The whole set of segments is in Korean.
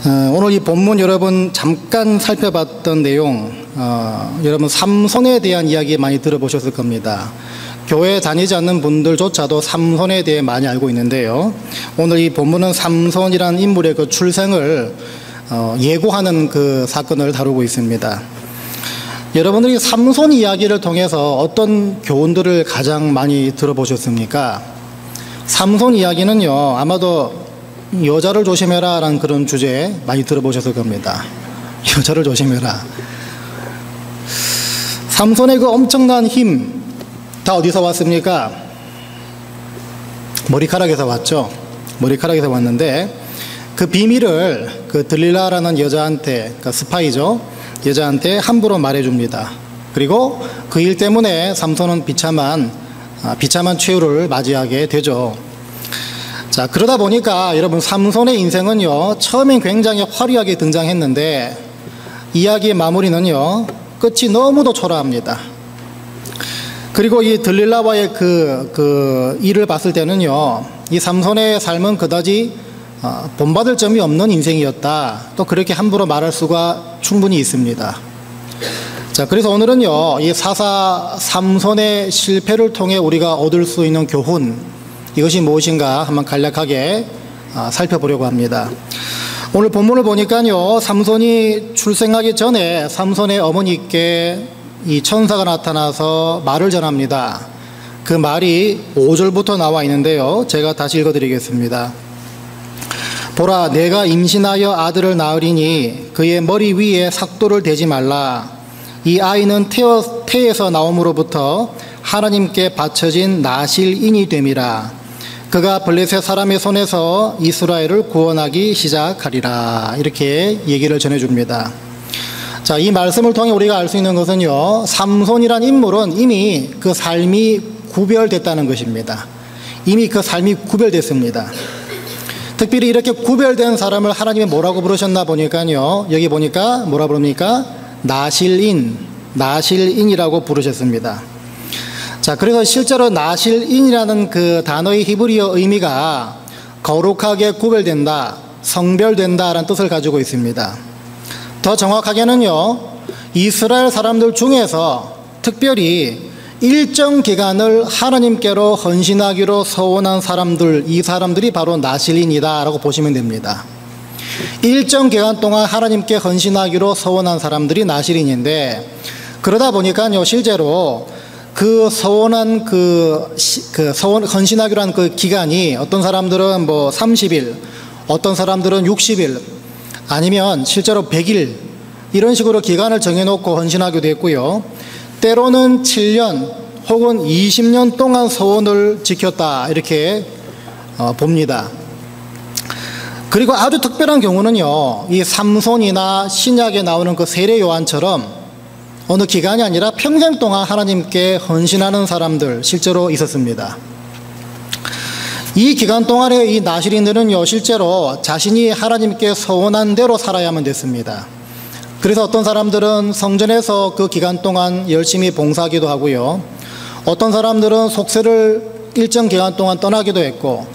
오늘 이 본문 여러분 잠깐 살펴봤던 내용, 여러분 삼손에 대한 이야기 많이 들어보셨을 겁니다. 교회 다니지 않는 분들조차도 삼손에 대해 많이 알고 있는데요. 오늘 이 본문은 삼손이라는 인물의 그 출생을 예고하는 그 사건을 다루고 있습니다. 여러분들이 삼손 이야기를 통해서 어떤 교훈들을 가장 많이 들어보셨습니까? 삼손 이야기는요, 아마도 여자를 조심해라 라는 그런 주제 많이 들어보셨을 겁니다. 여자를 조심해라. 삼손의 그 엄청난 힘 다 어디서 왔습니까? 머리카락에서 왔죠. 머리카락에서 왔는데 그 비밀을 그 들릴라라는 여자한테, 그 스파이죠, 여자한테 함부로 말해줍니다. 그리고 그 일 때문에 삼손은 비참한 최후를 맞이하게 되죠. 자, 그러다 보니까 여러분 삼손의 인생은요, 처음엔 굉장히 화려하게 등장했는데 이야기의 마무리는요, 끝이 너무도 초라합니다. 그리고 이 들릴라와의 그 일을 봤을 때는요, 이 삼손의 삶은 그다지 본받을 점이 없는 인생이었다, 또 그렇게 함부로 말할 수가 충분히 있습니다. 자, 그래서 오늘은요, 이 사사 삼손의 실패를 통해 우리가 얻을 수 있는 교훈, 이것이 무엇인가 한번 간략하게 살펴보려고 합니다. 오늘 본문을 보니까요, 삼손이 출생하기 전에 삼손의 어머니께 이 천사가 나타나서 말을 전합니다. 그 말이 5절부터 나와 있는데요, 제가 다시 읽어드리겠습니다. 보라, 내가 임신하여 아들을 낳으리니 그의 머리 위에 삭도를 대지 말라. 이 아이는 태에서 나옴으로부터 하나님께 바쳐진 나실인이 됨이라. 그가 블레셋 사람의 손에서 이스라엘을 구원하기 시작하리라. 이렇게 얘기를 전해줍니다. 자, 이 말씀을 통해 우리가 알 수 있는 것은요, 삼손이란 인물은 이미 그 삶이 구별됐다는 것입니다. 이미 그 삶이 구별됐습니다. 특별히 이렇게 구별된 사람을 하나님이 뭐라고 부르셨나 보니까요, 여기 보니까 뭐라 부릅니까? 나실인이라고 부르셨습니다. 자, 그래서 실제로 나실인이라는 그 단어의 히브리어 의미가 거룩하게 구별된다, 성별된다라는 뜻을 가지고 있습니다. 더 정확하게는요, 이스라엘 사람들 중에서 특별히 일정 기간을 하나님께로 헌신하기로 서원한 사람들, 이 사람들이 바로 나실인이다라고 보시면 됩니다. 일정 기간 동안 하나님께 헌신하기로 서원한 사람들이 나실인인데, 그러다 보니까요, 실제로 그 서원한 헌신하기로 한 그 기간이 어떤 사람들은 뭐 30일, 어떤 사람들은 60일, 아니면 실제로 100일, 이런 식으로 기간을 정해놓고 헌신하기도 했고요. 때로는 7년 혹은 20년 동안 서원을 지켰다, 이렇게 봅니다. 그리고 아주 특별한 경우는요, 이 삼손이나 신약에 나오는 그 세례 요한처럼 어느 기간이 아니라 평생 동안 하나님께 헌신하는 사람들 실제로 있었습니다. 이 기간 동안에 이 나실인들은요, 실제로 자신이 하나님께 서원한 대로 살아야만 됐습니다. 그래서 어떤 사람들은 성전에서 그 기간 동안 열심히 봉사하기도 하고요, 어떤 사람들은 속세를 일정 기간 동안 떠나기도 했고,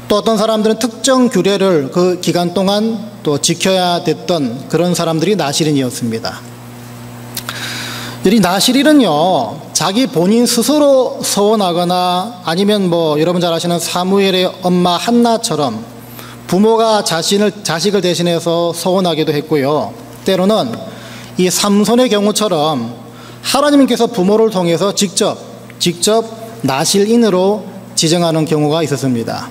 또 어떤 사람들은 특정 규례를 그 기간 동안 또 지켜야 됐던 그런 사람들이 나실인이었습니다. 이 나실인은요, 자기 본인 스스로 서원하거나 아니면 뭐 여러분 잘 아시는 사무엘의 엄마 한나처럼 부모가 자식을 대신해서 서원하기도 했고요, 때로는 이 삼손의 경우처럼 하나님께서 부모를 통해서 직접 나실인으로 지정하는 경우가 있었습니다.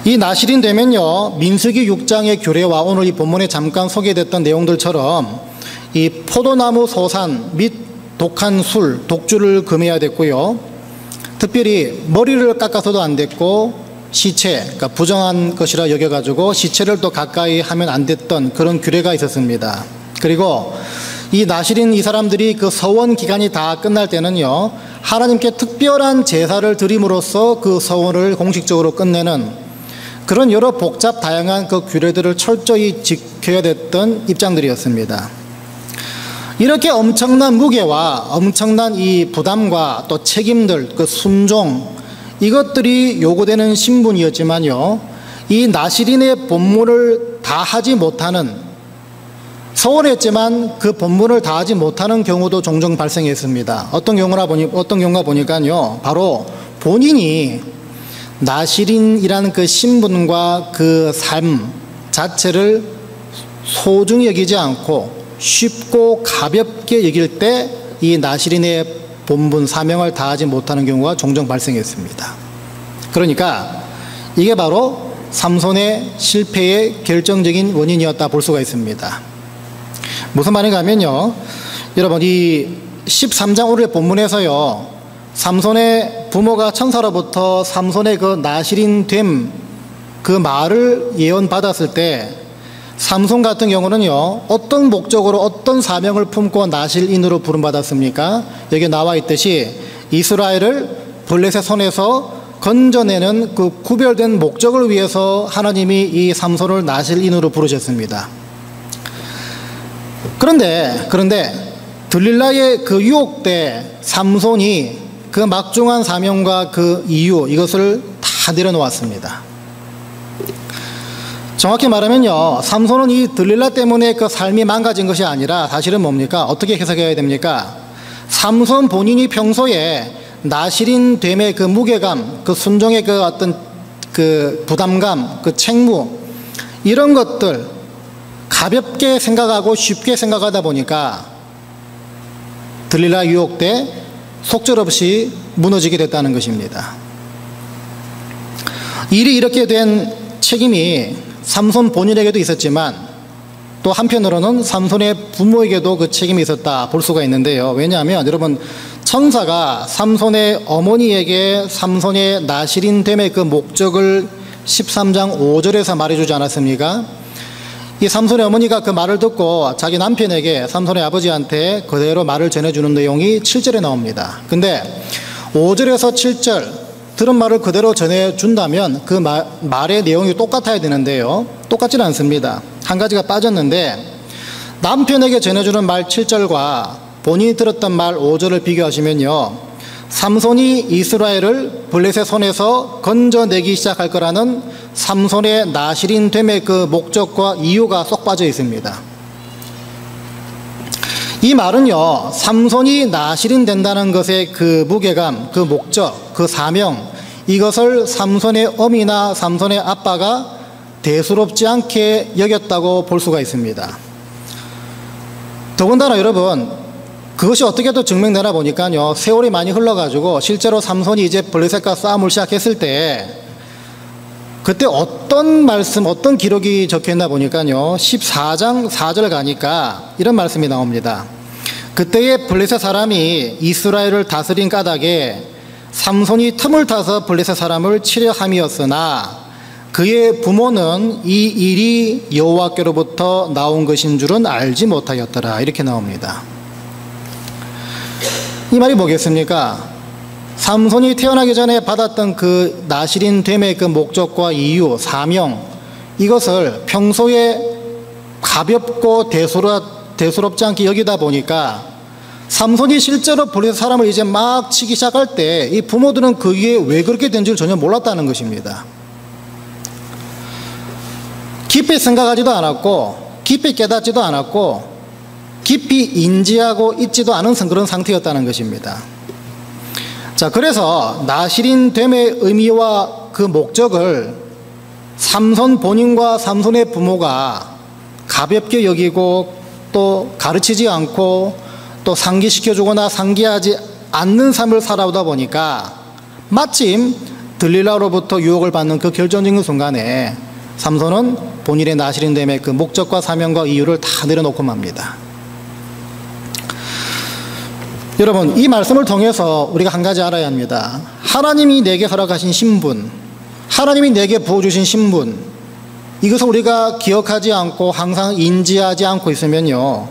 이 나실인 되면요, 민수기 6장의 규례와 오늘 이 본문에 잠깐 소개됐던 내용들처럼 이 포도나무 소산 및 독한 술, 독주를 금해야 됐고요, 특별히 머리를 깎아서도 안 됐고, 시체, 그러니까 부정한 것이라 여겨가지고 시체를 또 가까이 하면 안 됐던 그런 규례가 있었습니다. 그리고 이 나실인 이 사람들이 그 서원 기간이 다 끝날 때는요, 하나님께 특별한 제사를 드림으로써 그 서원을 공식적으로 끝내는 그런 여러 복잡 다양한 그 규례들을 철저히 지켜야 됐던 입장들이었습니다. 이렇게 엄청난 무게와 엄청난 이 부담과 또 책임들, 그 순종, 이것들이 요구되는 신분이었지만요, 이 나시린의 본문을 다 하지 못하는, 서원했지만 그 본문을 다 하지 못하는 경우도 종종 발생했습니다. 어떤 경우가 보니까요, 바로 본인이 나시린이라는 그 신분과 그 삶 자체를 소중히 여기지 않고 쉽고 가볍게 여길 때 이 나시린의 본분 사명을 다하지 못하는 경우가 종종 발생했습니다. 그러니까 이게 바로 삼손의 실패의 결정적인 원인이었다 볼 수가 있습니다. 무슨 말인가 하면요, 여러분 이 13장 오늘의 본문에서요, 삼손의 부모가 천사로부터 삼손의 그 나시린 됨 그 말을 예언받았을 때 삼손 같은 경우는요, 어떤 목적으로 어떤 사명을 품고 나실인으로 부름받았습니까? 여기 나와 있듯이 이스라엘을 블레셋의 손에서 건져내는 그 구별된 목적을 위해서 하나님이 이 삼손을 나실인으로 부르셨습니다. 그런데 들릴라의 그 유혹 때 삼손이 그 막중한 사명과 그 이유, 이것을 다 내려놓았습니다. 정확히 말하면요, 삼손은 이 들릴라 때문에 그 삶이 망가진 것이 아니라 사실은 뭡니까? 어떻게 해석해야 됩니까? 삼손 본인이 평소에 나시린 됨의 그 무게감, 그 순종의 그 어떤 그 부담감, 그 책무, 이런 것들 가볍게 생각하고 쉽게 생각하다 보니까 들릴라 유혹 때 속절없이 무너지게 됐다는 것입니다. 일이 이렇게 된 책임이 삼손 본인에게도 있었지만 또 한편으로는 삼손의 부모에게도 그 책임이 있었다 볼 수가 있는데요. 왜냐하면 여러분, 천사가 삼손의 어머니에게 삼손의 나시린 됨의 그 목적을 13장 5절에서 말해주지 않았습니까? 이 삼손의 어머니가 그 말을 듣고 자기 남편에게, 삼손의 아버지한테 그대로 말을 전해주는 내용이 7절에 나옵니다. 근데 5절에서 7절 들은 말을 그대로 전해준다면 그 말의 내용이 똑같아야 되는데요, 똑같지는 않습니다. 한 가지가 빠졌는데, 남편에게 전해주는 말 7절과 본인이 들었던 말 5절을 비교하시면요, 삼손이 이스라엘을 블레셋의 손에서 건져내기 시작할 거라는 삼손의 나시린 됨의 그 목적과 이유가 쏙 빠져 있습니다. 이 말은요, 삼손이 나시린 된다는 것의 그 무게감, 그 목적, 그 사명, 이것을 삼손의 어미나 삼손의 아빠가 대수롭지 않게 여겼다고 볼 수가 있습니다. 더군다나 여러분, 그것이 어떻게 또 증명되나 보니까요, 세월이 많이 흘러가지고 실제로 삼손이 이제 블레셋과 싸움을 시작했을 때 그때 어떤 말씀, 어떤 기록이 적혀있나 보니까요, 14장 4절 가니까 이런 말씀이 나옵니다. 그때의 블레셋 사람이 이스라엘을 다스린 까닭에 삼손이 틈을 타서 블레셋 사람을 치려 함이었으나 그의 부모는 이 일이 여호와께로부터 나온 것인 줄은 알지 못하였더라, 이렇게 나옵니다. 이 말이 뭐겠습니까? 삼손이 태어나기 전에 받았던 그 나시린 됨의 그 목적과 이유, 사명, 이것을 평소에 가볍고 대수롭지 않게 여기다 보니까 삼손이 실제로 블레셋 사람을 이제 막 치기 시작할 때 이 부모들은 그게 왜 그렇게 된 줄 전혀 몰랐다는 것입니다. 깊이 생각하지도 않았고 깊이 깨닫지도 않았고 깊이 인지하고 있지도 않은 그런 상태였다는 것입니다. 자, 그래서 나시린 됨의 의미와 그 목적을 삼손 본인과 삼손의 부모가 가볍게 여기고 또 가르치지 않고 또 상기시켜주거나 상기하지 않는 삶을 살아오다 보니까 마침 들릴라로부터 유혹을 받는 그 결정적인 순간에 삼손은 본인의 나시린 됨의 그 목적과 사명과 이유를 다 내려놓고 맙니다. 여러분, 이 말씀을 통해서 우리가 한 가지 알아야 합니다. 하나님이 내게 허락하신 신분, 하나님이 내게 부어주신 신분, 이것을 우리가 기억하지 않고 항상 인지하지 않고 있으면요,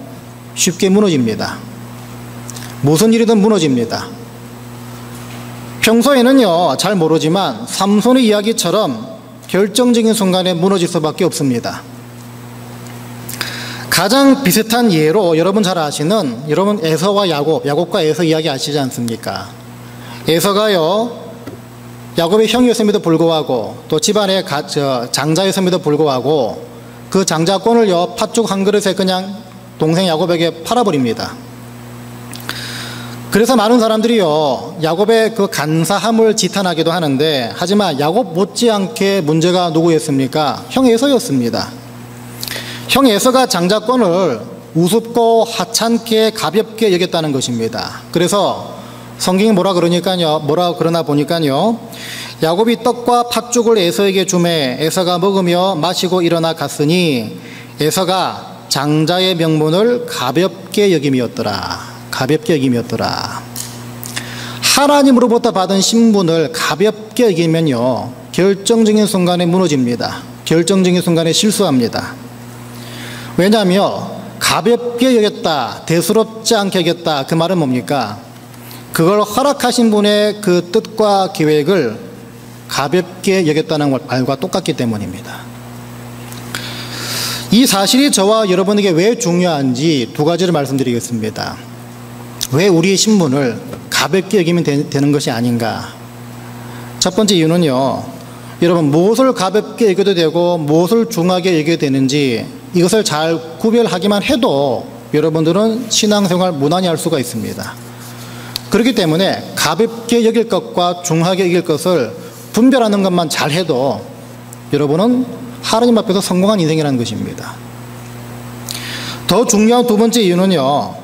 쉽게 무너집니다. 무슨 일이든 무너집니다. 평소에는요, 잘 모르지만 삼손의 이야기처럼 결정적인 순간에 무너질 수밖에 없습니다. 가장 비슷한 예로 여러분 잘 아시는, 여러분 에서와 야곱과 에서 이야기 아시지 않습니까? 에서가요, 야곱의 형이었음에도 불구하고 또 집안의 장자였음에도 불구하고 그 장자권을요 팥죽 한 그릇에 그냥 동생 야곱에게 팔아버립니다. 그래서 많은 사람들이요 야곱의 그 간사함을 지탄하기도 하는데, 하지만 야곱 못지않게 문제가 누구였습니까? 형 에서였습니다. 형 에서가 장자권을 우습고 하찮게 가볍게 여겼다는 것입니다. 그래서 성경이 뭐라 그러나 보니까요, 야곱이 떡과 팥죽을 에서에게 주매 에서가 먹으며 마시고 일어나 갔으니 에서가 장자의 명분을 가볍게 여김이었더라. 가볍게 여김이었더라. 하나님으로부터 받은 신분을 가볍게 여기면요 결정적인 순간에 무너집니다. 결정적인 순간에 실수합니다. 왜냐하면 가볍게 여겼다, 대수롭지 않게 여겼다, 그 말은 뭡니까? 그걸 허락하신 분의 그 뜻과 계획을 가볍게 여겼다는 말과 똑같기 때문입니다. 이 사실이 저와 여러분에게 왜 중요한지 두 가지를 말씀드리겠습니다. 왜 우리의 신분을 가볍게 여기면 되는 것이 아닌가? 첫 번째 이유는요, 여러분 무엇을 가볍게 여겨도 되고 무엇을 중하게 여겨도 되는지 이것을 잘 구별하기만 해도 여러분들은 신앙생활 무난히 할 수가 있습니다. 그렇기 때문에 가볍게 여길 것과 중하게 여길 것을 분별하는 것만 잘 해도 여러분은 하나님 앞에서 성공한 인생이라는 것입니다. 더 중요한 두 번째 이유는요,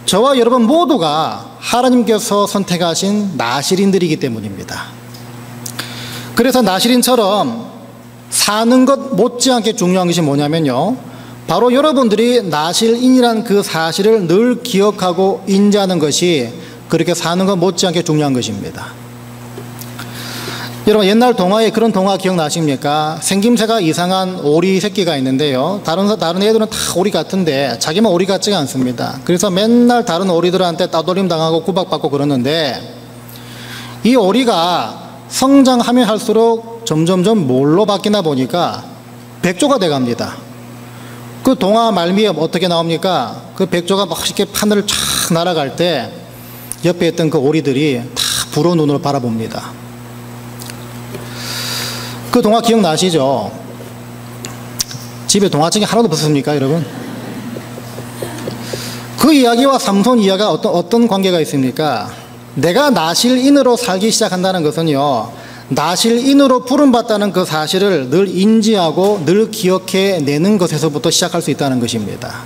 저와 여러분 모두가 하나님께서 선택하신 나실인들이기 때문입니다. 그래서 나실인처럼 사는 것 못지않게 중요한 것이 뭐냐면요, 바로 여러분들이 나실인이란 그 사실을 늘 기억하고 인지하는 것이 그렇게 사는 것 못지않게 중요한 것입니다. 여러분 옛날 동화에 그런 동화 기억나십니까? 생김새가 이상한 오리 새끼가 있는데요, 다른 애들은 다 오리 같은데 자기만 오리 같지가 않습니다. 그래서 맨날 다른 오리들한테 따돌림 당하고 구박받고 그러는데, 이 오리가 성장하면 할수록 점점점 뭘로 바뀌나 보니까 백조가 돼갑니다. 그 동화 말미에 어떻게 나옵니까? 그 백조가 막 이렇게 하늘을 쫙 날아갈 때 옆에 있던 그 오리들이 다 부러운 눈으로 바라봅니다. 그 동화 기억나시죠? 집에 동화책이 하나도 없었습니까, 여러분? 그 이야기와 삼손 이야기가 어떤 관계가 있습니까? 내가 나실인으로 살기 시작한다는 것은요, 나실인으로 부름받다는 그 사실을 늘 인지하고 늘 기억해내는 것에서부터 시작할 수 있다는 것입니다.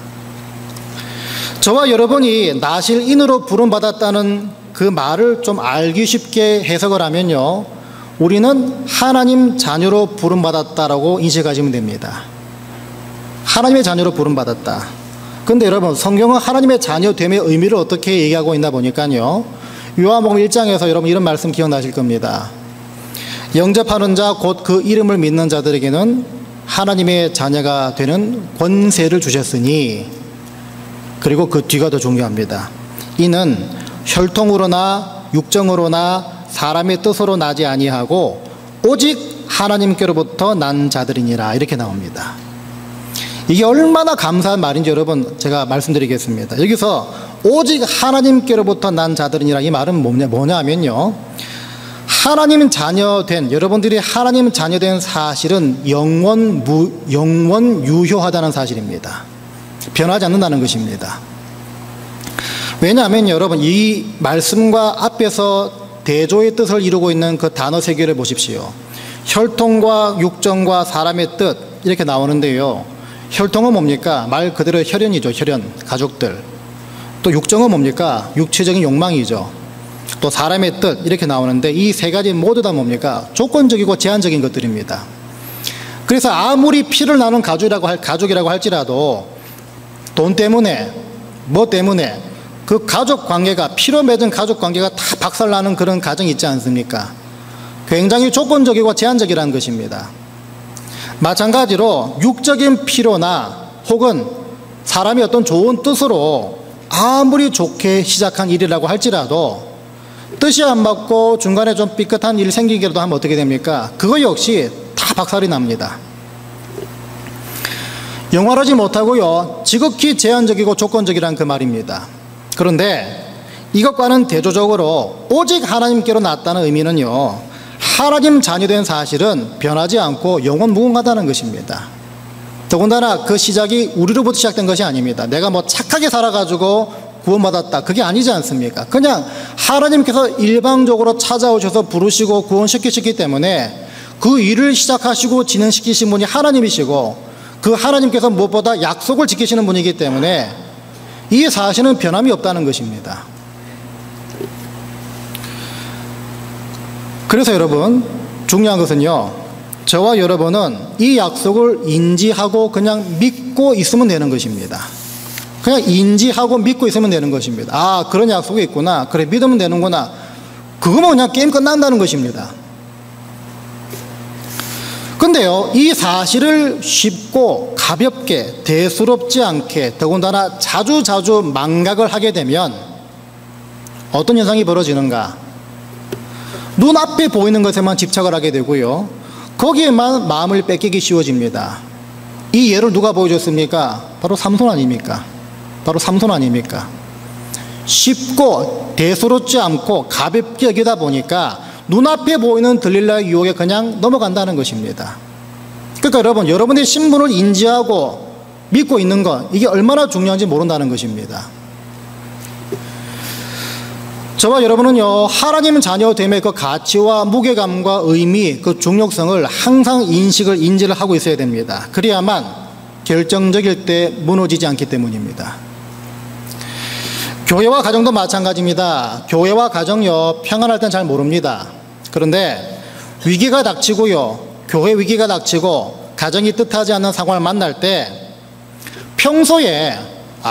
저와 여러분이 나실인으로 부름받았다는 그 말을 좀 알기 쉽게 해석을 하면요, 우리는 하나님 자녀로 부름받았다라고 인식하시면 됩니다. 하나님의 자녀로 부름받았다. 그런데 여러분 성경은 하나님의 자녀됨의 의미를 어떻게 얘기하고 있나 보니까요, 요한복음 1장에서 여러분 이런 말씀 기억나실 겁니다. 영접하는 자 곧 그 이름을 믿는 자들에게는 하나님의 자녀가 되는 권세를 주셨으니, 그리고 그 뒤가 더 중요합니다. 이는 혈통으로나 육정으로나 사람의 뜻으로 나지 아니하고 오직 하나님께로부터 난 자들이니라, 이렇게 나옵니다. 이게 얼마나 감사한 말인지 여러분 제가 말씀드리겠습니다. 여기서 오직 하나님께로부터 난 자들이니라, 이 말은 뭐냐면요, 하나님 자녀된 여러분들이 하나님 자녀된 사실은 영원 유효하다는 사실입니다. 변하지 않는다는 것입니다. 왜냐하면 여러분 이 말씀과 앞에서 대조의 뜻을 이루고 있는 그 단어 세 개를 보십시오. 혈통과 육정과 사람의 뜻, 이렇게 나오는데요, 혈통은 뭡니까? 말 그대로 혈연이죠. 혈연, 가족들. 또 육정은 뭡니까? 육체적인 욕망이죠. 또 사람의 뜻, 이렇게 나오는데 이 세 가지 모두 다 뭡니까? 조건적이고 제한적인 것들입니다. 그래서 아무리 피를 나눈 가족이라고 할지라도 돈 때문에 뭐 때문에 그 가족 관계가, 피로 맺은 가족 관계가 다 박살나는 그런 가정이 있지 않습니까? 굉장히 조건적이고 제한적이라는 것입니다. 마찬가지로 육적인 필요나 혹은 사람이 어떤 좋은 뜻으로 아무리 좋게 시작한 일이라고 할지라도 뜻이 안 맞고 중간에 좀 삐끗한 일이 생기기라도 하면 어떻게 됩니까? 그거 역시 다 박살이 납니다. 영원하지 못하고요, 지극히 제한적이고 조건적이란 그 말입니다. 그런데 이것과는 대조적으로 오직 하나님께로 났다는 의미는요, 하나님 자녀된 사실은 변하지 않고 영원 무궁하다는 것입니다. 더군다나 그 시작이 우리로부터 시작된 것이 아닙니다. 내가 뭐 착하게 살아가지고 구원받았다, 그게 아니지 않습니까? 그냥 하나님께서 일방적으로 찾아오셔서 부르시고 구원시키셨기 때문에 그 일을 시작하시고 진행시키신 분이 하나님이시고, 그 하나님께서 무엇보다 약속을 지키시는 분이기 때문에 이 사실은 변함이 없다는 것입니다. 그래서 여러분, 중요한 것은요, 저와 여러분은 이 약속을 인지하고 그냥 믿고 있으면 되는 것입니다. 그냥 인지하고 믿고 있으면 되는 것입니다. 아, 그런 약속이 있구나, 그래 믿으면 되는구나, 그거면 그냥 게임 끝난다는 것입니다. 근데요, 이 사실을 쉽고 가볍게 대수롭지 않게 더군다나 자주 망각을 하게 되면 어떤 현상이 벌어지는가? 눈앞에 보이는 것에만 집착을 하게 되고요, 거기에만 마음을 뺏기기 쉬워집니다. 이 예를 누가 보여줬습니까? 바로 삼손 아닙니까? 바로 삼손 아닙니까? 쉽고 대수롭지 않고 가볍게 여기다 보니까 눈앞에 보이는 들릴라의 유혹에 그냥 넘어간다는 것입니다. 그러니까 여러분, 여러분의 신분을 인지하고 믿고 있는 것, 이게 얼마나 중요한지 모른다는 것입니다. 저와 여러분은요, 하나님 자녀됨의 그 가치와 무게감과 의미, 그 중요성을 항상 인지를 하고 있어야 됩니다. 그래야만 결정적일 때 무너지지 않기 때문입니다. 교회와 가정도 마찬가지입니다. 교회와 가정요, 평안할 땐 잘 모릅니다. 그런데 위기가 닥치고요, 교회 위기가 닥치고 가정이 뜻하지 않는 상황을 만날 때 평소에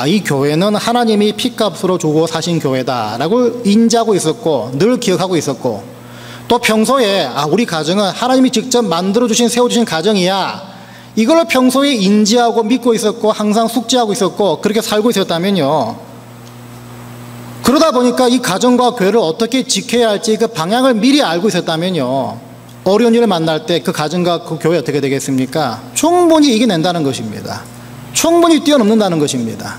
이 교회는 하나님이 핏값으로 주고 사신 교회다라고 인지하고 있었고 늘 기억하고 있었고, 또 평소에 우리 가정은 하나님이 직접 만들어주신 세워주신 가정이야, 이걸 평소에 인지하고 믿고 있었고 항상 숙지하고 있었고 그렇게 살고 있었다면요, 그러다 보니까 이 가정과 교회를 어떻게 지켜야 할지 그 방향을 미리 알고 있었다면요, 어려운 일을 만날 때 그 가정과 그 교회 어떻게 되겠습니까? 충분히 이겨낸다는 것입니다. 충분히 뛰어넘는다는 것입니다.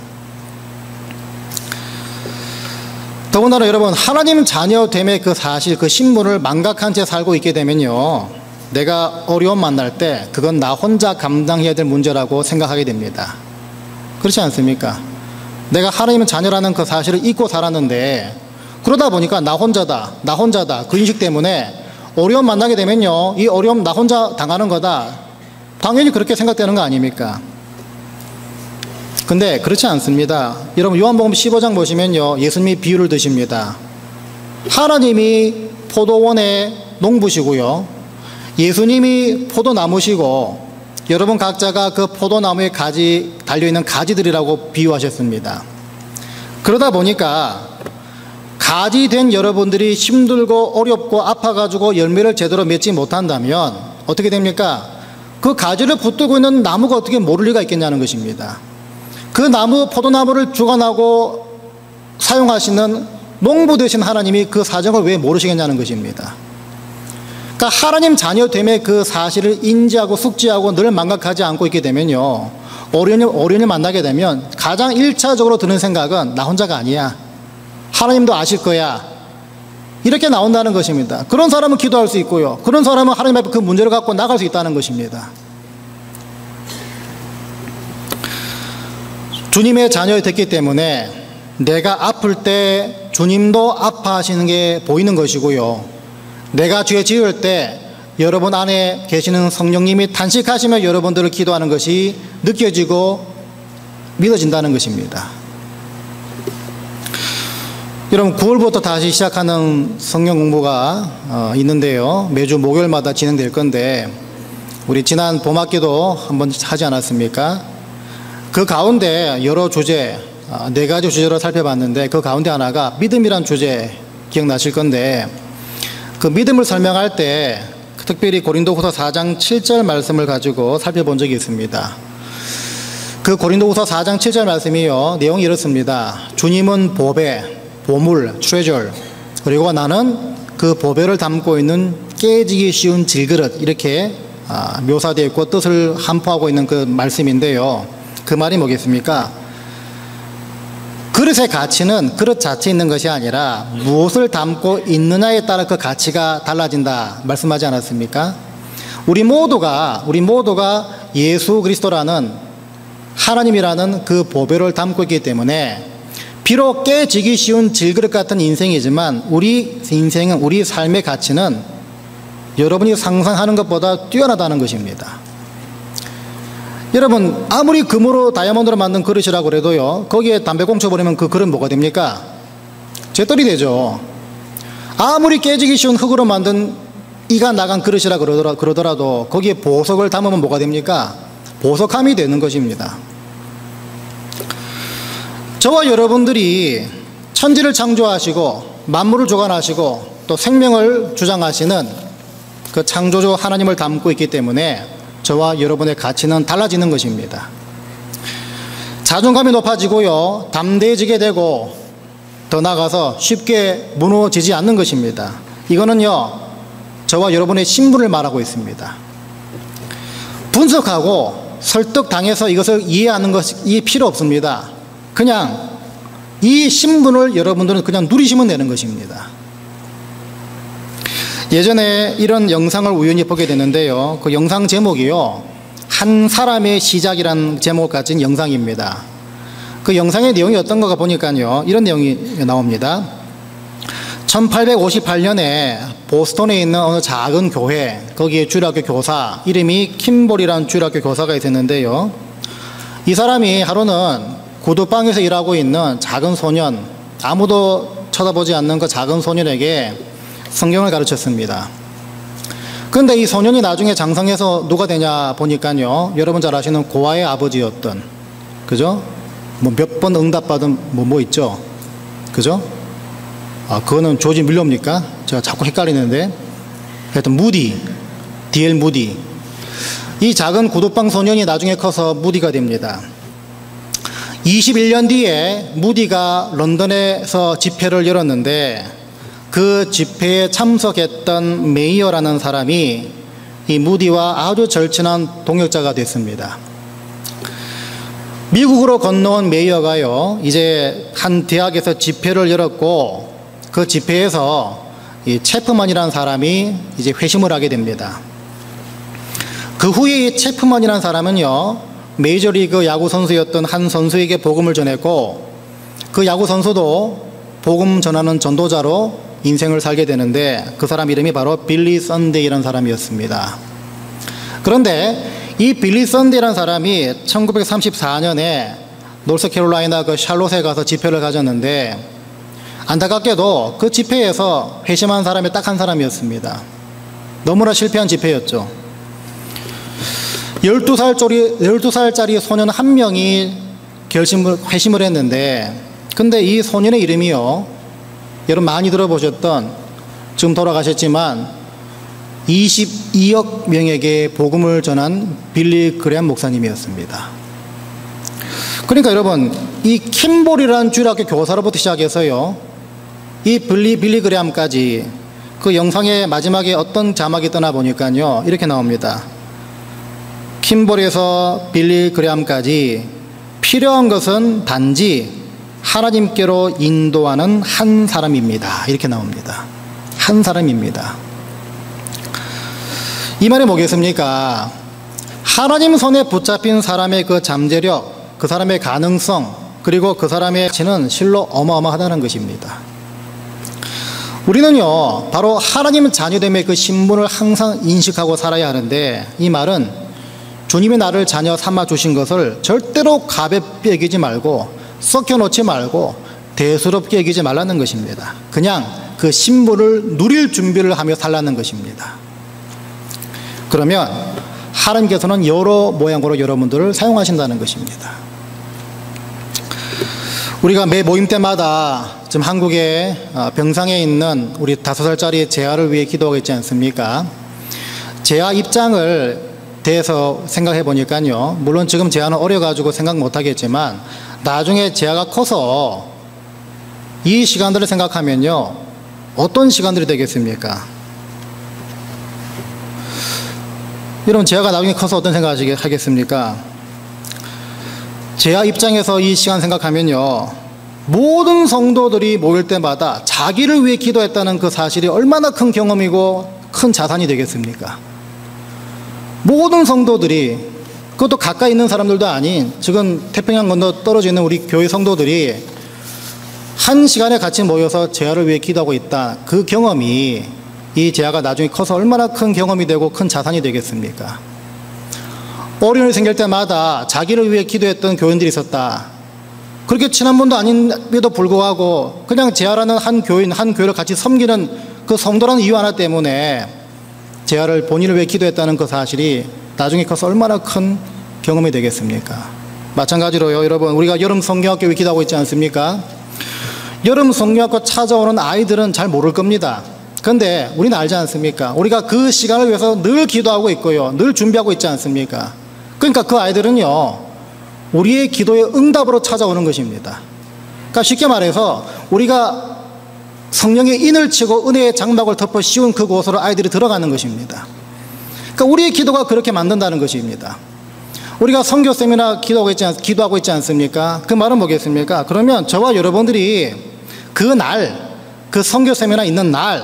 더군다나 여러분, 하나님 자녀됨의 그 사실, 그 신분을 망각한 채 살고 있게 되면요, 내가 어려움 만날 때 그건 나 혼자 감당해야 될 문제라고 생각하게 됩니다. 그렇지 않습니까? 내가 하나님의 자녀라는 그 사실을 잊고 살았는데 그러다 보니까 나 혼자다 그 인식 때문에 어려움 만나게 되면요, 이 어려움 나 혼자 당하는 거다, 당연히 그렇게 생각되는 거 아닙니까? 근데 그렇지 않습니다. 여러분, 요한복음 15장 보시면요, 예수님이 비유를 드십니다. 하나님이 포도원의 농부시고요, 예수님이 포도나무시고 여러분 각자가 그 포도나무에 달려있는 가지들이라고 비유하셨습니다. 그러다 보니까 가지 된 여러분들이 힘들고 어렵고 아파가지고 열매를 제대로 맺지 못한다면 어떻게 됩니까? 그 가지를 붙들고 있는 나무가 어떻게 모를 리가 있겠냐는 것입니다. 그 나무, 포도나무를 주관하고 사용하시는 농부 되신 하나님이 그 사정을 왜 모르시겠냐는 것입니다. 그러니까 하나님 자녀됨의 그 사실을 인지하고 숙지하고 늘 망각하지 않고 있게 되면요, 어려움을 만나게 되면 가장 1차적으로 드는 생각은 나 혼자가 아니야, 하나님도 아실 거야, 이렇게 나온다는 것입니다. 그런 사람은 기도할 수 있고요, 그런 사람은 하나님 앞에 그 문제를 갖고 나갈 수 있다는 것입니다. 주님의 자녀가 됐기 때문에 내가 아플 때 주님도 아파하시는 게 보이는 것이고요, 내가 죄 지을 때 여러분 안에 계시는 성령님이 탄식하시며 여러분들을 기도하는 것이 느껴지고 믿어진다는 것입니다. 여러분, 9월부터 다시 시작하는 성령 공부가 있는데요, 매주 목요일마다 진행될 건데 우리 지난 봄학기도 한번 하지 않았습니까? 그 가운데 여러 주제, 4가지 주제로 살펴봤는데 그 가운데 하나가 믿음이란 주제 기억나실 건데, 그 믿음을 설명할 때 특별히 고린도후서 4장 7절 말씀을 가지고 살펴본 적이 있습니다. 그 고린도후서 4장 7절 말씀이요, 내용이 이렇습니다. 주님은 보배, 보물, 트레저, 그리고 나는 그 보배를 담고 있는 깨지기 쉬운 질그릇, 이렇게 묘사되어 있고 뜻을 함포하고 있는 그 말씀인데요, 그 말이 뭐겠습니까? 그릇의 가치는 그릇 자체에 있는 것이 아니라 무엇을 담고 있느냐에 따라 그 가치가 달라진다 말씀하지 않았습니까? 우리 모두가 예수 그리스도라는 하나님이라는 그 보배를 담고 있기 때문에 비록 깨지기 쉬운 질그릇 같은 인생이지만 우리 인생은, 우리 삶의 가치는 여러분이 상상하는 것보다 뛰어나다는 것입니다. 여러분, 아무리 금으로 다이아몬드로 만든 그릇이라고 그래도요, 거기에 담배 꽁초 버리면 그 그릇 뭐가 됩니까? 잿돌이 되죠. 아무리 깨지기 쉬운 흙으로 만든 이가 나간 그릇이라 그러더라도 거기에 보석을 담으면 뭐가 됩니까? 보석함이 되는 것입니다. 저와 여러분들이 천지를 창조하시고 만물을 주관하시고 또 생명을 주장하시는 그 창조주 하나님을 담고 있기 때문에 저와 여러분의 가치는 달라지는 것입니다. 자존감이 높아지고요, 담대해지게 되고 더 나아가서 쉽게 무너지지 않는 것입니다. 이거는요, 저와 여러분의 신분을 말하고 있습니다. 분석하고 설득당해서 이것을 이해하는 것이 필요 없습니다. 그냥 이 신분을 여러분들은 그냥 누리시면 되는 것입니다. 예전에 이런 영상을 우연히 보게 되는데요, 그 영상 제목이요, 한 사람의 시작이라는 제목을 가진 영상입니다. 그 영상의 내용이 어떤가 보니까요, 이런 내용이 나옵니다. 1858년에 보스턴에 있는 어느 작은 교회, 거기에 주일학교 교사, 이름이 킴볼이라는 주일학교 교사가 있었는데요, 이 사람이 하루는 구두방에서 일하고 있는 작은 소년, 아무도 쳐다보지 않는 그 작은 소년에게 성경을 가르쳤습니다. 그런데 이 소년이 나중에 장성해서 누가 되냐 보니까요, 여러분 잘 아시는 고아의 아버지였던, 그죠? 뭐 몇 번 응답받은 뭐 있죠? 그죠? 그거는 조지 밀러입니까? 제가 자꾸 헷갈리는데, 하여튼 무디, D.L. 무디. 이 작은 구두방 소년이 나중에 커서 무디가 됩니다. 21년 뒤에 무디가 런던에서 집회를 열었는데 그 집회에 참석했던 메이어라는 사람이 이 무디와 아주 절친한 동역자가 됐습니다. 미국으로 건너온 메이어가요, 이제 한 대학에서 집회를 열었고 그 집회에서 이 체프먼이라는 사람이 이제 회심을 하게 됩니다. 그 후에 이 체프먼이라는 사람은요, 메이저리그 야구 선수였던 한 선수에게 복음을 전했고 그 야구 선수도 복음 전하는 전도자로 인생을 살게 되는데 그 사람 이름이 바로 빌리 선데이라는 사람이었습니다. 그런데 이 빌리 선데이라는 사람이 1934년에 노스캐롤라이나 그 샬롯에 가서 집회를 가졌는데 안타깝게도 그 집회에서 회심한 사람이 딱 한 사람이었습니다. 너무나 실패한 집회였죠. 12살짜리 소년 한 명이 회심을 했는데, 근데 이 소년의 이름이요, 여러분 많이 들어보셨던, 지금 돌아가셨지만 22억 명에게 복음을 전한 빌리 그레엄 목사님이었습니다. 그러니까 여러분, 이 킴볼이라는 주일학교 교사로부터 시작해서요, 이 빌리 그레엄까지 그 영상의 마지막에 어떤 자막이 떠나 보니까요, 이렇게 나옵니다. 킴볼에서 빌리 그레엄까지 필요한 것은 단지 하나님께로 인도하는 한 사람입니다. 이렇게 나옵니다. 한 사람입니다. 이 말이 뭐겠습니까? 하나님 손에 붙잡힌 사람의 그 잠재력, 그 사람의 가능성, 그리고 그 사람의 가치는 실로 어마어마하다는 것입니다. 우리는요, 바로 하나님 자녀됨의 그 신분을 항상 인식하고 살아야 하는데, 이 말은 주님이 나를 자녀 삼아 주신 것을 절대로 가볍게 여기지 말고 썩혀놓지 말고 대수롭게 여기지 말라는 것입니다. 그냥 그 신분을 누릴 준비를 하며 살라는 것입니다. 그러면 하나님께서는 여러 모양으로 여러분들을 사용하신다는 것입니다. 우리가 매 모임 때마다 지금 한국의 병상에 있는 우리 5살짜리 재아를 위해 기도하고 있지 않습니까? 재아 입장을 대해서 생각해 보니까요, 물론 지금 재아는 어려가지고 생각 못 하겠지만 나중에 재아가 커서 이 시간들을 생각하면요, 어떤 시간들이 되겠습니까? 여러분, 재아가 나중에 커서 어떤 생각을 하겠습니까? 재아 입장에서 이 시간 생각하면요, 모든 성도들이 모일 때마다 자기를 위해 기도했다는 그 사실이 얼마나 큰 경험이고 큰 자산이 되겠습니까? 모든 성도들이, 그것도 가까이 있는 사람들도 아닌 지금 태평양 건너 떨어져 있는 우리 교회 성도들이 한 시간에 같이 모여서 재하를 위해 기도하고 있다. 그 경험이 이 재하가 나중에 커서 얼마나 큰 경험이 되고 큰 자산이 되겠습니까? 어려움이 생길 때마다 자기를 위해 기도했던 교인들이 있었다. 그렇게 친한 분도 아닌데도 불구하고 그냥 재하라는 한 교인, 한 교회를 같이 섬기는 그 성도라는 이유 하나 때문에 재하를 본인을 위해 기도했다는 그 사실이 나중에 커서 얼마나 큰 경험이 되겠습니까? 마찬가지로요, 여러분, 우리가 여름 성경학교 기도하고 있지 않습니까? 여름 성경학교 찾아오는 아이들은 잘 모를 겁니다. 그런데 우리는 알지 않습니까? 우리가 그 시간을 위해서 늘 기도하고 있고요, 늘 준비하고 있지 않습니까? 그러니까 그 아이들은요, 우리의 기도의 응답으로 찾아오는 것입니다. 그러니까 쉽게 말해서 우리가 성령의 인을 치고 은혜의 장막을 덮어 씌운 그곳으로 아이들이 들어가는 것입니다. 그러니까 우리의 기도가 그렇게 만든다는 것입니다. 우리가 선교 세미나 기도하고 있지 않습니까? 그 말은 뭐겠습니까? 그러면 저와 여러분들이 그 날, 그 선교 세미나 있는 날,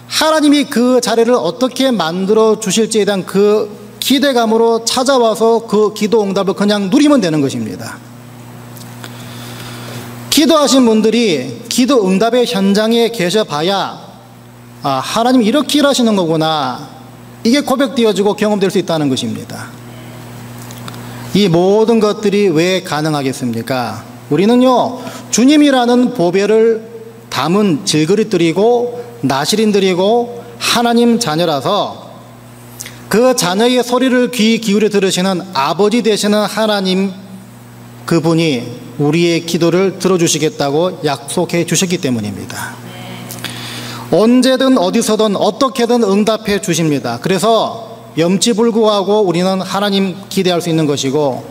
하나님이 그 자리를 어떻게 만들어 주실지에 대한 그 기대감으로 찾아와서 그 기도 응답을 그냥 누리면 되는 것입니다. 기도하신 분들이 기도 응답의 현장에 계셔 봐야 하나님이 이렇게 일하시는 거구나, 이게 고백되어지고 경험될 수 있다는 것입니다. 이 모든 것들이 왜 가능하겠습니까? 우리는요, 주님이라는 보배를 담은 질그릇들이고 나시린들이고 하나님 자녀라서 그 자녀의 소리를 귀 기울여 들으시는 아버지 되시는 하나님, 그분이 우리의 기도를 들어주시겠다고 약속해 주셨기 때문입니다. 언제든 어디서든 어떻게든 응답해 주십니다. 그래서 염치불구하고 우리는 하나님 기대할 수 있는 것이고,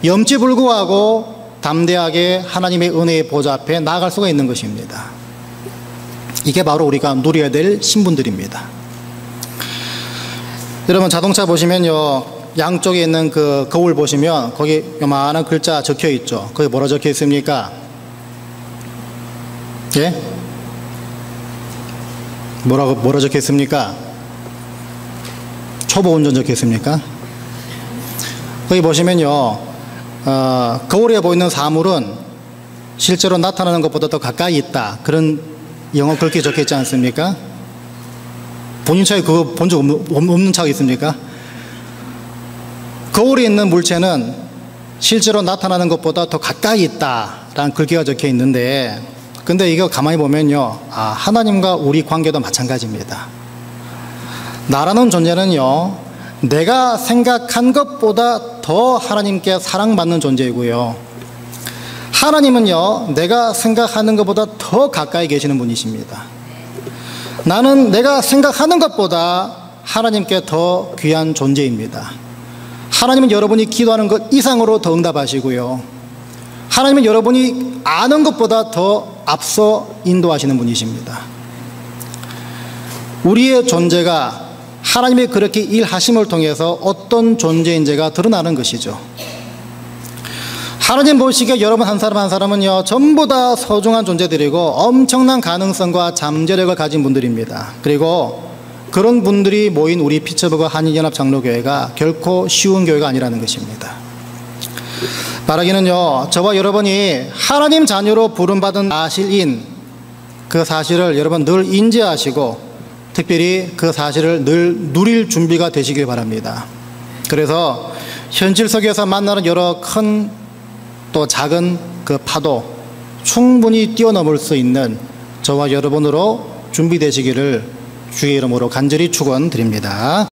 염치불구하고 담대하게 하나님의 은혜의 보좌 앞에 나아갈 수가 있는 것입니다. 이게 바로 우리가 누려야 될 신분들입니다. 여러분, 자동차 보시면요, 양쪽에 있는 그 거울 보시면 거기 요만한 글자 적혀 있죠. 거기 뭐라 적혀 있습니까? 예? 뭐라 적혀 있습니까? 초보 운전 적혀 있습니까? 거기 보시면요, 거울에 보이는 사물은 실제로 나타나는 것보다 더 가까이 있다, 그런 영어 글귀 적혀 있지 않습니까? 본인 차에 그거 본 적 없는 차가 있습니까? 거울에 있는 물체는 실제로 나타나는 것보다 더 가까이 있다라는 글귀가 적혀 있는데, 근데 이거 가만히 보면요, 하나님과 우리 관계도 마찬가지입니다. 나라는 존재는요, 내가 생각한 것보다 더 하나님께 사랑받는 존재이고요, 하나님은요, 내가 생각하는 것보다 더 가까이 계시는 분이십니다. 나는 내가 생각하는 것보다 하나님께 더 귀한 존재입니다. 하나님은 여러분이 기도하는 것 이상으로 더 응답하시고요, 하나님은 여러분이 아는 것보다 더 앞서 인도하시는 분이십니다. 우리의 존재가 하나님의 그렇게 일하심을 통해서 어떤 존재인지가 드러나는 것이죠. 하나님 보시기에 여러분 한 사람 한 사람은요, 전부 다 소중한 존재들이고 엄청난 가능성과 잠재력을 가진 분들입니다. 그리고 그런 분들이 모인 우리 피처버그 한인연합장로교회가 결코 쉬운 교회가 아니라는 것입니다. 바라기는요, 저와 여러분이 하나님 자녀로 부름받은 사실인 그 사실을 여러분 늘 인지하시고 특별히 그 사실을 늘 누릴 준비가 되시길 바랍니다. 그래서 현실 속에서 만나는 여러 큰 또 작은 그 파도 충분히 뛰어넘을 수 있는 저와 여러분으로 준비되시기를 주의 이름으로 간절히 축원드립니다.